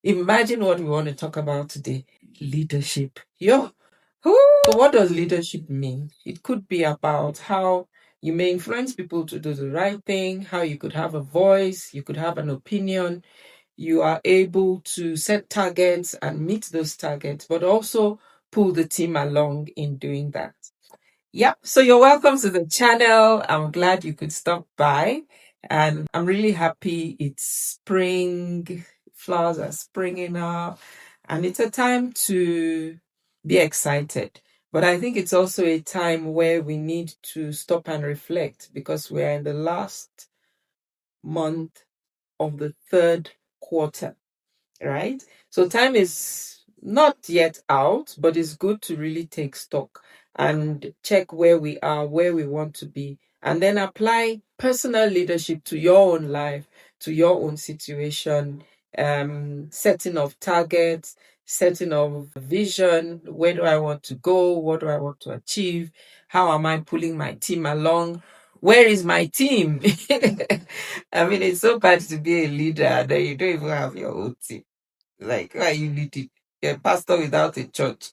Imagine what we want to talk about today. Leadership. Yo. Whoo! So what does leadership mean? It could be about how you may influence people to do the right thing, how you could have a voice, you could have an opinion, you are able to set targets and meet those targets, but also pull the team along in doing that. Yep. So you're welcome to the channel. I'm glad you could stop by. And I'm really happy it's spring. Flowers are springing up. And it's a time to be excited. But I think it's also a time where we need to stop and reflect because we're in the last month of the third quarter, right? So time is not yet out, but it's good to really take stock and check where we are, where we want to be, and then apply personal leadership to your own life, to your own situation, setting of targets, setting of vision. Where do I want to go? What do I want to achieve? How am I pulling my team along? Where is my team? I mean, it's so bad to be a leader that you don't even have your own team. Like, why are you leading? You're a pastor without a church.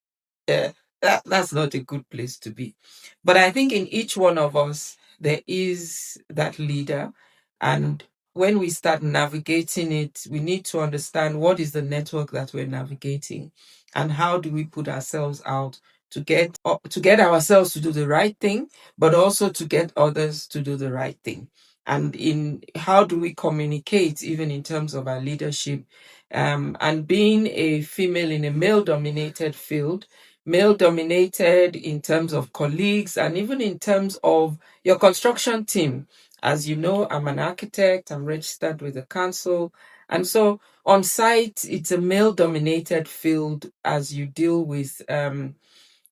Yeah, that's not a good place to be. But I think in each one of us, there is that leader. And when we start navigating it, we need to understand what is the network that we're navigating and how do we put ourselves out to get ourselves to do the right thing, but also to get others to do the right thing. And in how do we communicate, even in terms of our leadership, and being a female in a male dominated field, male dominated in terms of colleagues and even in terms of your construction team. As you know, I'm an architect, I'm registered with the council. And so on site, it's a male dominated field as you deal with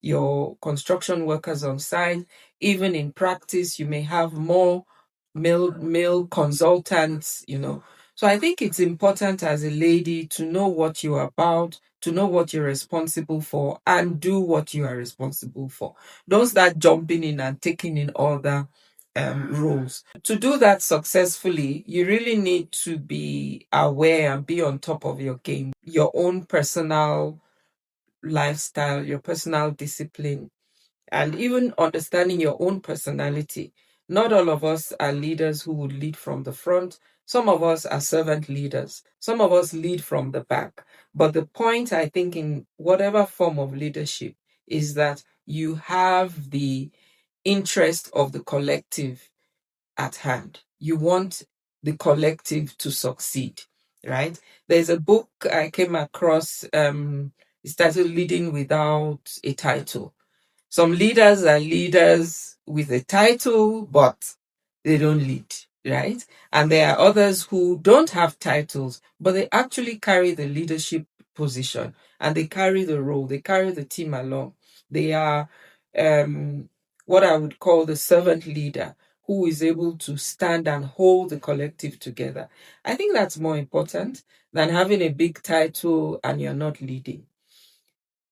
your construction workers on site. Even in practice, you may have more male consultants. So I think it's important as a lady to know what you're about, to know what you're responsible for, and do what you are responsible for. Don't start jumping in and taking in other roles. To do that successfully, you really need to be aware and be on top of your game, your own personal lifestyle, your personal discipline, and even understanding your own personality. Not all of us are leaders who would lead from the front. Some of us are servant leaders. Some of us lead from the back. But the point, I think, in whatever form of leadership is that you have the interest of the collective at hand. You want the collective to succeed, right? There's a book I came across, it's titled Leading Without a Title. Some leaders are leaders with a title, but they don't lead, right? And there are others who don't have titles, but they actually carry the leadership position and they carry the role, they carry the team along. They are what I would call the servant leader who is able to stand and hold the collective together. I think that's more important than having a big title and you're not leading.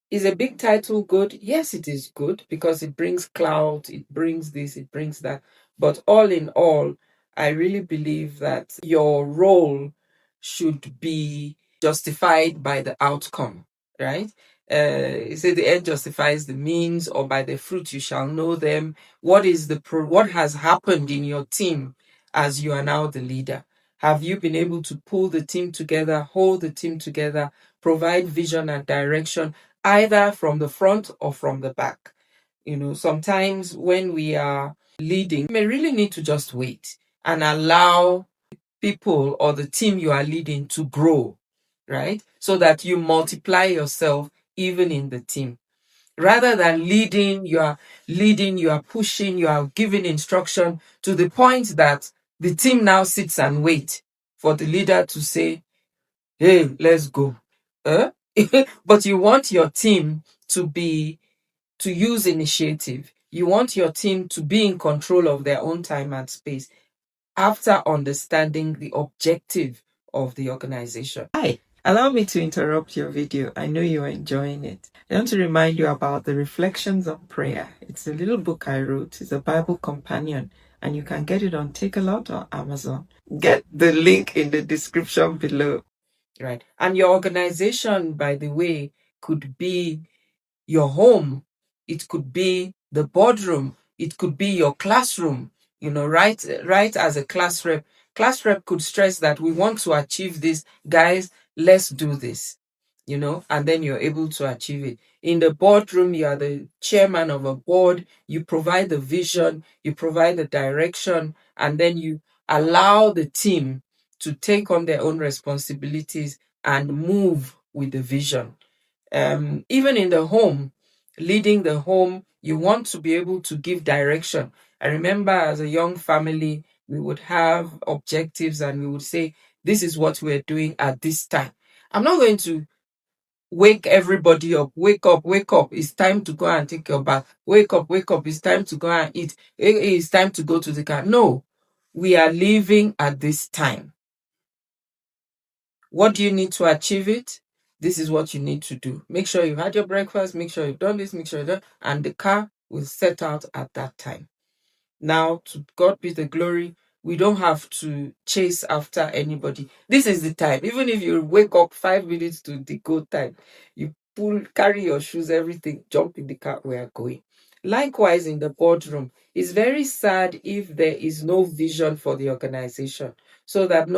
Is a big title good? Yes, it is good because it brings clout, it brings this, it brings that. But all in all, I really believe that your role should be justified by the outcome, right? You say the end justifies the means, or by the fruit you shall know them. What is what has happened in your team as you are now the leader? Have you been able to pull the team together, hold the team together, provide vision and direction, either from the front or from the back? Sometimes when we are leading, you may really need to just wait and allow people or the team you are leading to grow, right? So that you multiply yourself even in the team. Rather than leading, you are pushing, you are giving instruction to the point that the team now sits and wait for the leader to say, hey, let's go. Eh? But you want your team to use initiative. You want your team to be in control of their own time and space after understanding the objective of the organization. Hi, allow me to interrupt your video. I know you're enjoying it. I want to remind you about the Reflections on Prayer. It's a little book I wrote. It's a Bible companion, and you can get it on Takealot or Amazon. Get the link in the description below. right? And your organization, by the way, could be your home, it could be the boardroom, it could be your classroom. Right as a class rep could stress that we want to achieve this, guys, let's do this, and then you're able to achieve it. In the boardroom, you are the chairman of a board, you provide the vision, you provide the direction, and then you allow the team to take on their own responsibilities and move with the vision. Even in the home, leading the home, you want to be able to give direction. I remember as a young family, we would have objectives and we would say, this is what we're doing at this time. I'm not going to wake everybody up. Wake up. It's time to go and take your bath. Wake up. It's time to go and eat. It's time to go to the car. No, we are leaving at this time. What do you need to achieve it? This is what you need to do. Make sure you've had your breakfast, make sure you've done this, make sure you've done, and the car will set out at that time. Now, to God be the glory, we don't have to chase after anybody. This is the time. Even if you wake up 5 minutes to the go time, you carry your shoes, everything, jump in the car, we are going. Likewise, in the boardroom, it's very sad if there is no vision for the organization, so that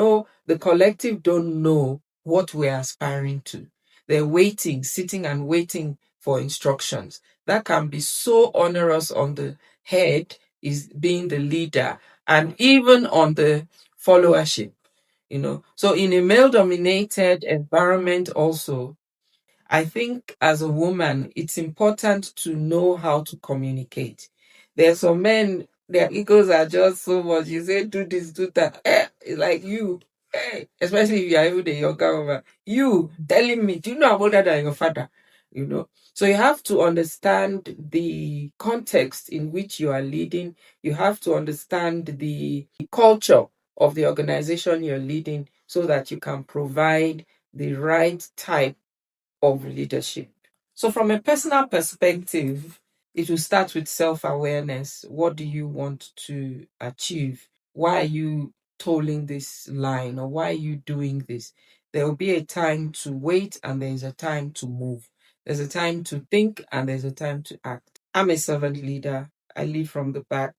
the collective don't know what we're aspiring to. They're waiting, sitting and waiting for instructions. That can be so onerous on the head, is being the leader, and even on the followership. So in a male dominated environment also, I think as a woman, it's important to know how to communicate. There are some men, their egos are just so much. You say, do this, do that. It's like you, especially if you are even a younger woman, you telling me, do you know I'm older than your father? So you have to understand the context in which you are leading. You have to understand the culture of the organization you're leading so that you can provide the right type of leadership. So, from a personal perspective, it will start with self awareness. What do you want to achieve? Why are you tolling this line, or why are you doing this? There will be a time to wait and there's a time to move. There's a time to think and there's a time to act. I'm a servant leader. I lead from the back.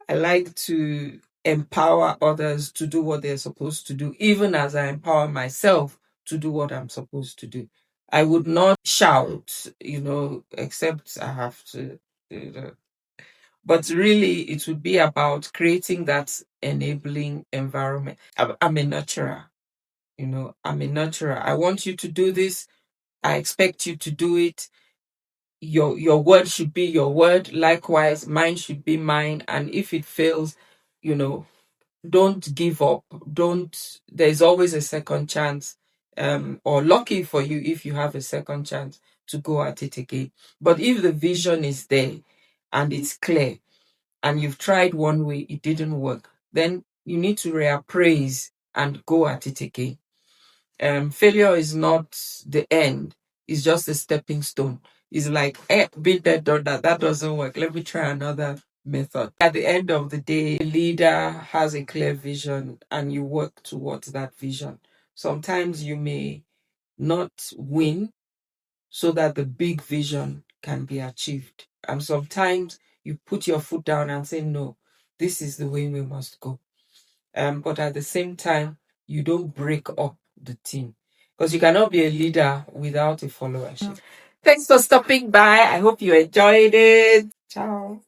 I like to empower others to do what they're supposed to do, even as I empower myself to do what I'm supposed to do. I would not shout, except I have to. You know. But really, it would be about creating that enabling environment. I'm a nurturer. I'm a nurturer. I want you to do this. I expect you to do it. Your word should be your word. Likewise, mine should be mine. And if it fails, you know, don't give up. Don't. There's always a second chance. Or lucky for you if you have a second chance to go at it again. But if the vision is there and it's clear, and you've tried one way, it didn't work, then you need to reappraise and go at it again. Failure is not the end, it's just a stepping stone. It's like, been there, done that. That doesn't work. Let me try another method. At the end of the day, the leader has a clear vision and you work towards that vision. Sometimes you may not win so that the big vision can be achieved. And sometimes you put your foot down and say, no, this is the way we must go. But at the same time, you don't break up the team because you cannot be a leader without a followership. Thanks for stopping by. I hope you enjoyed it. Ciao.